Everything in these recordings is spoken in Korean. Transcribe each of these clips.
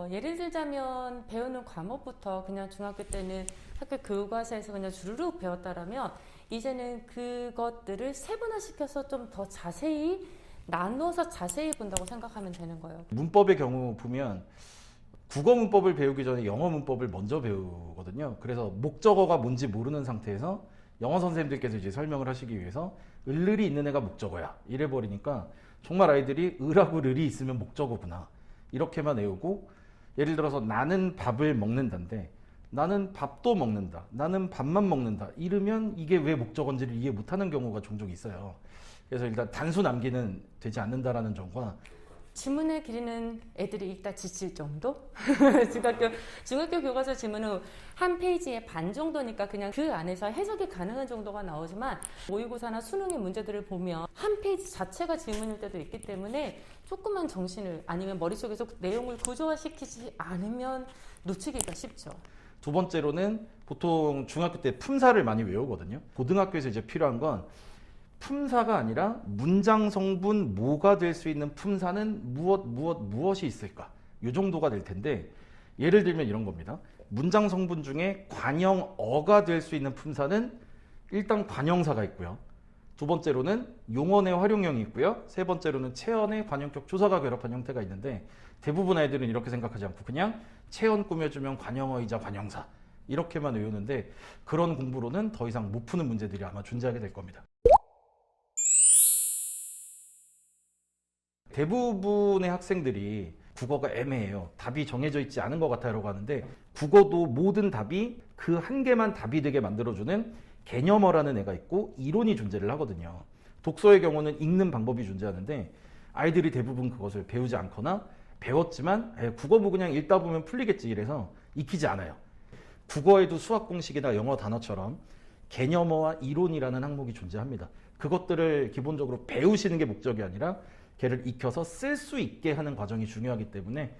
예를 들자면 배우는 과목부터 그냥 중학교 때는 학교 교과서에서 그냥 주르륵 배웠다라면 이제는 그것들을 세분화시켜서 좀 더 자세히 나눠서 자세히 본다고 생각하면 되는 거예요. 문법의 경우 보면 국어 문법을 배우기 전에 영어 문법을 먼저 배우거든요. 그래서 목적어가 뭔지 모르는 상태에서 영어 선생님들께서 이제 설명을 하시기 위해서 을을이 있는 애가 목적어야 이래 버리니까 정말 아이들이 을하고 르이 있으면 목적어구나 이렇게만 외우고, 예를 들어서 나는 밥을 먹는다인데 나는 밥도 먹는다, 나는 밥만 먹는다 이러면 이게 왜 목적어인지를 이해 못하는 경우가 종종 있어요. 그래서 일단 단수 남기는 되지 않는다라는 점과 지문의 길이는 애들이 읽다 지칠 정도? 중학교 교과서 지문은 한 페이지에 반 정도니까 그냥 그 안에서 해석이 가능한 정도가 나오지만 모의고사나 수능의 문제들을 보면 한 페이지 자체가 질문일 때도 있기 때문에 조금만 정신을 아니면 머릿속에서 내용을 구조화시키지 않으면 놓치기가 쉽죠. 두 번째로는 보통 중학교 때 품사를 많이 외우거든요. 고등학교에서 이제 필요한 건 품사가 아니라 문장 성분 뭐가 될 수 있는 품사는 무엇이 있을까? 이 정도가 될 텐데, 예를 들면 이런 겁니다. 문장 성분 중에 관형어가 될 수 있는 품사는 일단 관형사가 있고요. 두 번째로는 용언의 활용형이 있고요. 세 번째로는 체언의 관형격 조사가 결합한 형태가 있는데, 대부분 아이들은 이렇게 생각하지 않고 그냥 체언 꾸며주면 관형어이자 관형사 이렇게만 외우는데, 그런 공부로는 더 이상 못 푸는 문제들이 아마 존재하게 될 겁니다. 대부분의 학생들이 국어가 애매해요. 답이 정해져 있지 않은 것 같아요 라고 하는데, 국어도 모든 답이 그 한 개만 답이 되게 만들어주는 개념어라는 애가 있고 이론이 존재를 하거든요. 독서의 경우는 읽는 방법이 존재하는데 아이들이 대부분 그것을 배우지 않거나 배웠지만 국어부 그냥 읽다 보면 풀리겠지 이래서 익히지 않아요. 국어에도 수학 공식이나 영어 단어처럼 개념어와 이론이라는 항목이 존재합니다. 그것들을 기본적으로 배우시는 게 목적이 아니라 걔를 익혀서 쓸 수 있게 하는 과정이 중요하기 때문에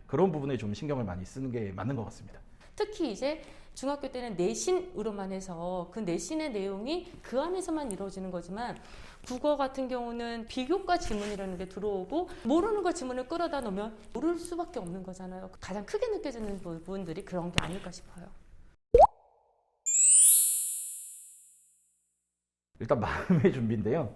그런 부분에 좀 신경을 많이 쓰는 게 맞는 것 같습니다. 특히 이제 중학교 때는 내신으로만 해서 그 내신의 내용이 그 안에서만 이루어지는 거지만 국어 같은 경우는 비교과 지문이라는 게 들어오고 모르는 거 지문을 끌어다 놓으면 모를 수밖에 없는 거잖아요. 가장 크게 느껴지는 부분들이 그런 게 아닐까 싶어요. 일단 마음의 준비인데요.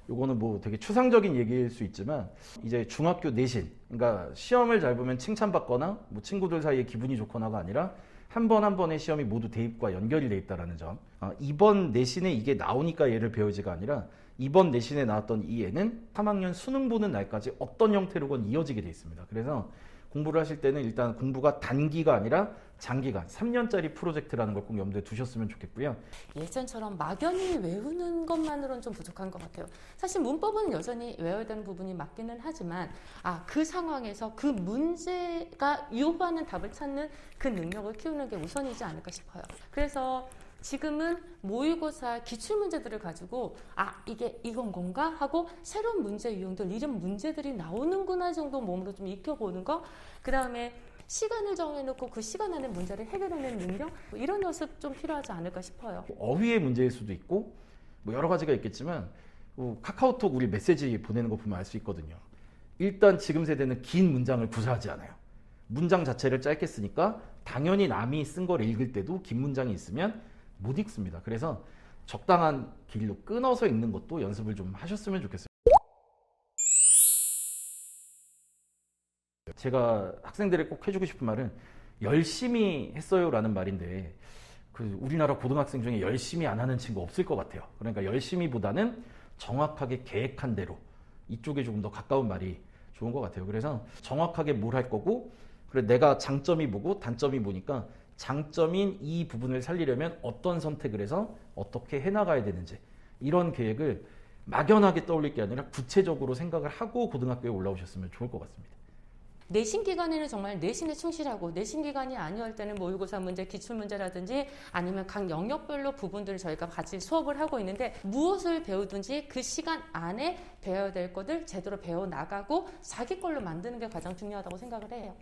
요거는 뭐 되게 추상적인 얘기일 수 있지만 이제 중학교 내신, 그러니까 시험을 잘 보면 칭찬받거나 뭐 친구들 사이에 기분이 좋거나가 아니라 한 번 한 번의 시험이 모두 대입과 연결이 돼 있다는 점. 이번 내신에 이게 나오니까 얘를 배우지가 아니라 이번 내신에 나왔던 이 애는 3학년 수능 보는 날까지 어떤 형태로건 이어지게 돼 있습니다. 그래서 공부를 하실 때는 일단 공부가 단기가 아니라 장기간 3년짜리 프로젝트라는 걸 꼭 염두에 두셨으면 좋겠고요. 예전처럼 막연히 외우는 것만으로는 좀 부족한 것 같아요. 사실 문법은 여전히 외워야 되는 부분이 맞기는 하지만 그 상황에서 그 문제가 요구하는 답을 찾는 그 능력을 키우는 게 우선이지 않을까 싶어요. 그래서 지금은 모의고사 기출문제들을 가지고 이게 이건 건가? 하고 새로운 문제 유형들, 이런 문제들이 나오는구나 정도 몸으로 좀 익혀보는 거, 그 다음에 시간을 정해놓고 그 시간 안에 문제를 해결하는 능력, 이런 연습 좀 필요하지 않을까 싶어요. 어휘의 문제일 수도 있고 뭐 여러 가지가 있겠지만 카카오톡 우리 메시지 보내는 거 보면 알 수 있거든요. 일단 지금 세대는 긴 문장을 구사하지 않아요. 문장 자체를 짧게 쓰니까 당연히 남이 쓴 걸 읽을 때도 긴 문장이 있으면 못 읽습니다. 그래서 적당한 길로 끊어서 읽는 것도 연습을 좀 하셨으면 좋겠어요. 제가 학생들에 꼭 해주고 싶은 말은 열심히 했어요 라는 말인데, 우리나라 고등학생 중에 열심히 안 하는 친구 없을 것 같아요. 그러니까 열심히보다는 정확하게 계획한 대로, 이쪽에 조금 더 가까운 말이 좋은 것 같아요. 그래서 정확하게 뭘 할 거고, 그래 내가 장점이 뭐고 단점이 뭐니까 장점인 이 부분을 살리려면 어떤 선택을 해서 어떻게 해나가야 되는지, 이런 계획을 막연하게 떠올릴 게 아니라 구체적으로 생각을 하고 고등학교에 올라오셨으면 좋을 것 같습니다. 내신 기간에는 정말 내신에 충실하고, 내신 기간이 아니할 때는 모의고사 문제, 기출문제라든지 아니면 각 영역별로 부분들을 저희가 같이 수업을 하고 있는데, 무엇을 배우든지 그 시간 안에 배워야 될 것들 제대로 배워나가고 자기 걸로 만드는 게 가장 중요하다고 생각을 해요.